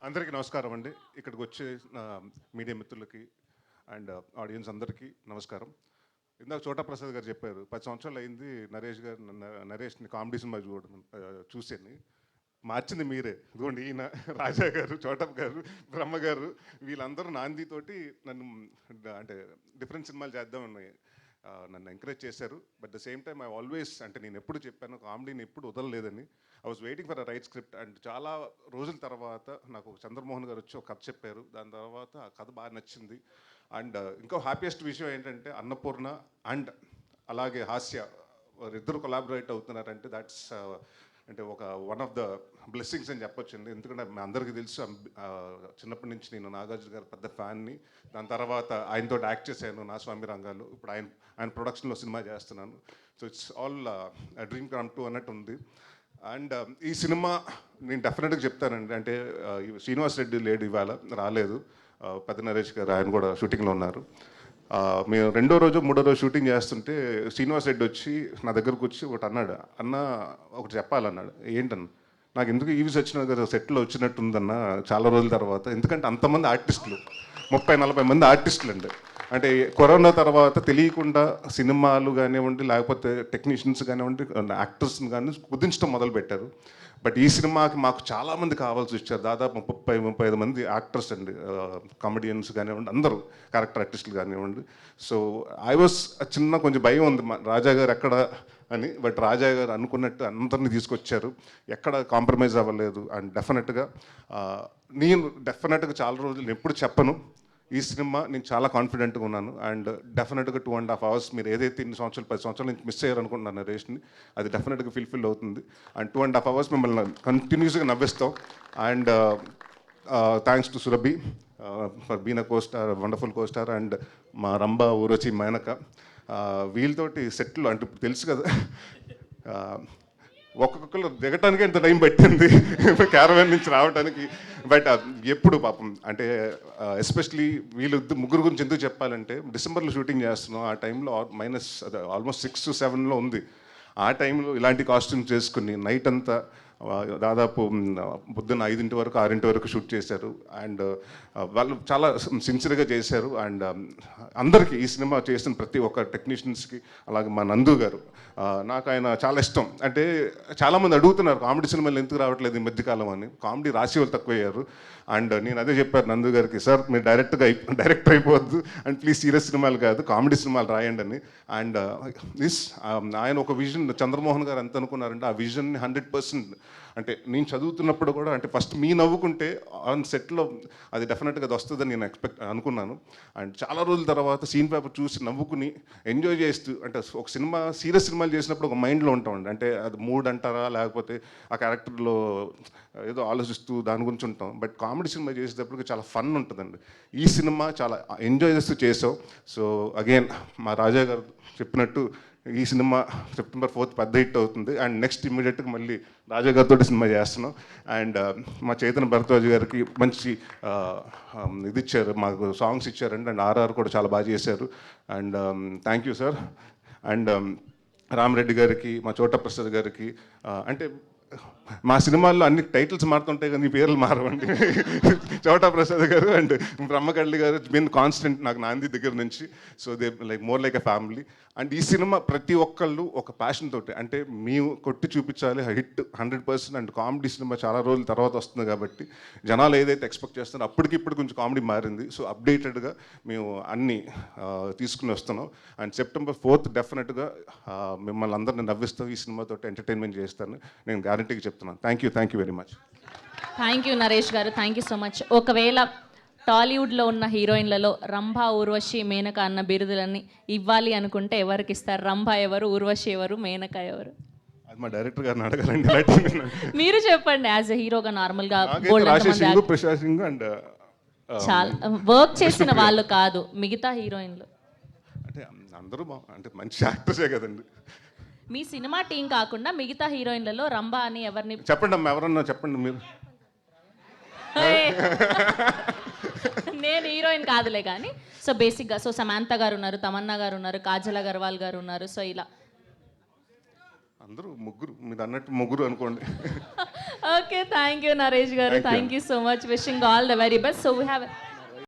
అందరికీ నమస్కారం అండి. ఇక్కడికి వచ్చే మీడియా మిత్రులకి అండ్ ఆడియన్స్ అందరికీ నమస్కారం. ఇందాక చోటా ప్రసాద్ గారు చెప్పారు 10 సంవత్సరాలు అయింది నరేష్ని కామెడీ సినిమా చూసాను. మార్చింది మీరే. ఇదిగోండి ఈయన రాజా గారు, చోటప్ గారు, బ్రహ్మ గారు వీళ్ళందరూ నాందితోటి నన్ను అంటే డిఫరెంట్ సినిమాలు చేద్దామని నన్ను ఎంకరేజ్ చేశారు. But the same time I always అంటే నేను ఎప్పుడు చెప్పాను కామెడీని ఎప్పుడు వదలలేదని. I was waiting for a right script and చాలా రోజుల తర్వాత నాకు చంద్రమోహన్ గారు వచ్చి ఒక కథ చెప్పారు. దాని తర్వాత ఆ కథ బాగా నచ్చింది. అండ్ ఇంకో హ్యాపీయెస్ట్ విషయం ఏంటంటే అన్నపూర్ణ అండ్ అలాగే హాస్య వారిద్దరు కొలాబరేట్ అవుతున్నారంటే దాట్స్ అంటే ఒక వన్ ఆఫ్ ద బ్లెస్సింగ్స్ అని చెప్పొచ్చండి. ఎందుకంటే అందరికీ తెలుసు చిన్నప్పటి నుంచి నేను నాగార్జున గారు పెద్ద ఫ్యాన్ని. దాని తర్వాత ఆయనతో యాక్ట్ చేశాను నా స్వామి రంగాలు. ఇప్పుడు ఆయన ప్రొడక్షన్లో సినిమా చేస్తున్నాను. So it's all dream come true అన్నట్టు ఉంది. అండ్ ఈ సినిమా నేను డెఫినెట్గా చెప్తానండి. అంటే శ్రీనివాస్ రెడ్డి లేడు, ఇవాళ రాలేదు. పెద్ద నరేష్ గారు ఆయన కూడా షూటింగ్లో ఉన్నారు. మేము రెండో రోజు మూడో రోజు షూటింగ్ చేస్తుంటే శ్రీనివాస్ రెడ్డి వచ్చి నా దగ్గరకు వచ్చి ఒకటి అన్నాడు. అన్న ఒకటి చెప్పాలన్నాడు. ఏంటన్న? నాకు ఎందుకు ఈవీస్ వచ్చిన కదా సెట్లో వచ్చినట్టుందన్న చాలా రోజుల తర్వాత. ఎందుకంటే అంతమంది ఆర్టిస్టులు 30-40 మంది ఆర్టిస్టులు అండి. అంటే కరోనా తర్వాత తెలియకుండా సినిమాలు కానివ్వండి లేకపోతే టెక్నీషియన్స్ కానివ్వండి యాక్టర్స్ని కానీ కుదించడం మొదలుపెట్టారు. బట్ ఈ సినిమాకి మాకు చాలామంది కావాల్సి వచ్చారు. దాదాపు 30-35 మంది యాక్టర్స్ అండి, కామెడియన్స్ కానివ్వండి, అందరూ క్యారెక్టర్ ఆర్టిస్టులు కానివ్వండి. సో ఐ వాస్ చిన్న కొంచెం భయం ఉంది రాజా గారు ఎక్కడ అని. బట్ రాజా గారు అనుకున్నట్టు అందరినీ తీసుకొచ్చారు, ఎక్కడ కాంప్రమైజ్ అవ్వలేదు. అండ్ డెఫినెట్గా నేను చాలా రోజులు ఎప్పుడు చెప్పను, ఈ సినిమా నేను చాలా కాన్ఫిడెంట్గా ఉన్నాను. అండ్ డెఫినెట్గా 2.5 hours మీరు ఏదైతే 10 సంవత్సరాల నుంచి మిస్ అయ్యారనుకుంటున్నాను రేష్ని, అది డెఫినెట్గా ఫిల్ఫిల్ అవుతుంది. అండ్ 2.5 hours మిమ్మల్ని కంటిన్యూస్గా నవ్విస్తాం. And thanks to Surabhi for being a costar, wonderful costar. And మా రంభ, ఊరచి, మేనక వీళ్ళతోటి సెట్లు అంటే ఇప్పుడు తెలుసు కదా, ఒక్కొక్కరు దిగటానికి ఎంత టైం పట్టింది క్యారవాన్ నుంచి రావడానికి. బట్ ఎప్పుడు పాపం అంటే ఎస్పెషలీ ముగ్గురు గురించి ఎందుకు చెప్పాలంటే డిసెంబర్లో షూటింగ్ చేస్తున్నాం. ఆ టైంలో ఆల్మోస్ట్ 6 to 7 ఉంది. ఆ టైంలో ఇలాంటి కాస్ట్యూమ్స్ చేసుకుని నైట్ అంతా దాదాపు పొద్దున్న 5 వరకు 6 వరకు షూట్ చేశారు. అండ్ వాళ్ళు చాలా సిన్సియర్గా చేశారు. అండ్ అందరికీ ఈ సినిమా చేసిన ప్రతి ఒక్క టెక్నీషియన్స్కి, అలాగే మా నందు గారు, నాకు ఆయన చాలా ఇష్టం. అంటే చాలామంది అడుగుతున్నారు కామెడీ సినిమాలు ఎందుకు రావట్లేదు ఈ మధ్యకాలం అని. కామెడీ రాసి వాళ్ళు తక్కువయ్యారు. అండ్ నేను అదే చెప్పారు నందు గారికి, సార్ మీరు డైరెక్టర్ అయిపోవద్దు అండ్ ప్లీజ్ సీరియస్ సినిమాలు కాదు కామెడీ సినిమాలు రాయండి అని. అండ్ ఆయన ఒక విజన్, చంద్రమోహన్ గారు ఎంత అనుకున్నారంటే ఆ విజన్ని 100% అంటే నేను చదువుతున్నప్పుడు కూడా అంటే ఫస్ట్ మీ నవ్వుకుంటే ఆన్ సెట్లో అది డెఫినెట్గా అది వస్తుందని నేను అనుకున్నాను. అండ్ చాలా రోజుల తర్వాత సీన్ పేపర్ చూసి నవ్వుకుని ఎంజాయ్ చేస్తూ, అంటే ఒక సీరియస్ సినిమాలు చేసినప్పుడు ఒక మైండ్లో ఉంటామండి. అంటే అది మూడ్ అంటారా లేకపోతే ఆ క్యారెక్టర్లో ఏదో ఆలోచిస్తూ దాని గురించి ఉంటాం. బట్ కామెడీ సినిమా చేసేటప్పటికి చాలా ఫన్ ఉంటుందండి. ఈ సినిమా చాలా ఎంజాయ్ చేస్తూ చేసాం. సో అగైన్ మా రాజా గారు చెప్పినట్టు ఈ సినిమా September 4th పెద్ద హిట్ అవుతుంది. అండ్ నెక్స్ట్ ఇమ్మీడియట్గా మళ్ళీ రాజా గారితో సినిమా చేస్తున్నాం. అండ్ మా చైతన్య భరద్వాజ్ గారికి మంచి ఇది ఇచ్చారు, మాకు సాంగ్స్ ఇచ్చారండి. అండ్ ఆర్ఆర్ కూడా చాలా బాగా చేశారు. And thank you sir. And Rama Reddy గారికి, మా చోటా ప్రసాద్ గారికి, అంటే మా సినిమాల్లో అన్ని టైటిల్స్ మారుతుంటాయి కానీ ఈ పేర్లు మారవండి. చోటా ప్రసాద్ గారు అండ్ బ్రహ్మకళ్ళి గారు బిన్ కాన్స్టెంట్ నాకు నాంది దగ్గర నుంచి. So they more like a family. And ఈ సినిమా ప్రతి ఒక్కళ్ళు ఒక ప్యాషన్ తోటి, అంటే మేము కొట్టి చూపించాలి హిట్ 100%. అండ్ కామెడీ సినిమా చాలా రోజుల తర్వాత వస్తుంది కాబట్టి జనాలు ఏదైతే ఎక్స్పెక్ట్ చేస్తారో అప్పటికిప్పుడు కొంచెం కామెడీ మారింది. సో అప్డేటెడ్గా మేము అన్నీ తీసుకుని వస్తున్నాం. అండ్ September 4th డెఫినెట్గా మిమ్మల్ని అందరిని నవ్విస్తాం, ఈ సినిమాతో ఎంటర్టైన్మెంట్ చేస్తాను నేను గ్యారంటీగా చెప్తున్నాను. Thank you very much. Thank you Naresh గారు, థ్యాంక్ యూ సో మచ్. ఒకవేళ టాలీవుడ్లో ఉన్న హీరోయిన్లలో రంభ, ఊర్వశి, మేనక అన్న బిరుదులన్నీ ఇవ్వాలి అనుకుంటే ఎవరికి ఇస్తారు? రంభ ఎవరు, ఊర్వశి ఎవరు, మేనక ఎవరు? అది మా డైరెక్టర్ గారిని అడగాలండి. మీరు చెప్పండి. యాజ్ ఎ హీరోగా నార్మల్గా అండ్ చాలా వర్క్ చేసిన వాళ్ళు కాదు మిగతా హీరోయిన్లు అంటే అందరూ అంటే మంచి యాక్టర్సే కదండి. మీ సినిమా టీం కాకుండా మిగతా హీరోయిన్లలో రంభ అని ఎవరిని చెప్పండి అమ్మ, ఎవరన్నా చెప్పండి మీరు. నేను హీరోయిన్ కాదులే కానీ సో బేసిక్గా సో సమాంత గారు ఉన్నారు, తమన్నా గారు ఉన్నారు, కాజల్ అగర్వాల్ గారు ఉన్నారు. సో ఇలా అందరూ ముగ్గురు, మీరు అన్నట్టు ముగ్గురు అనుకోండి. ఓకే, థ్యాంక్ యూ నరేష్ గారు, Thank you. Thank you so much, wishing all the very best. So we have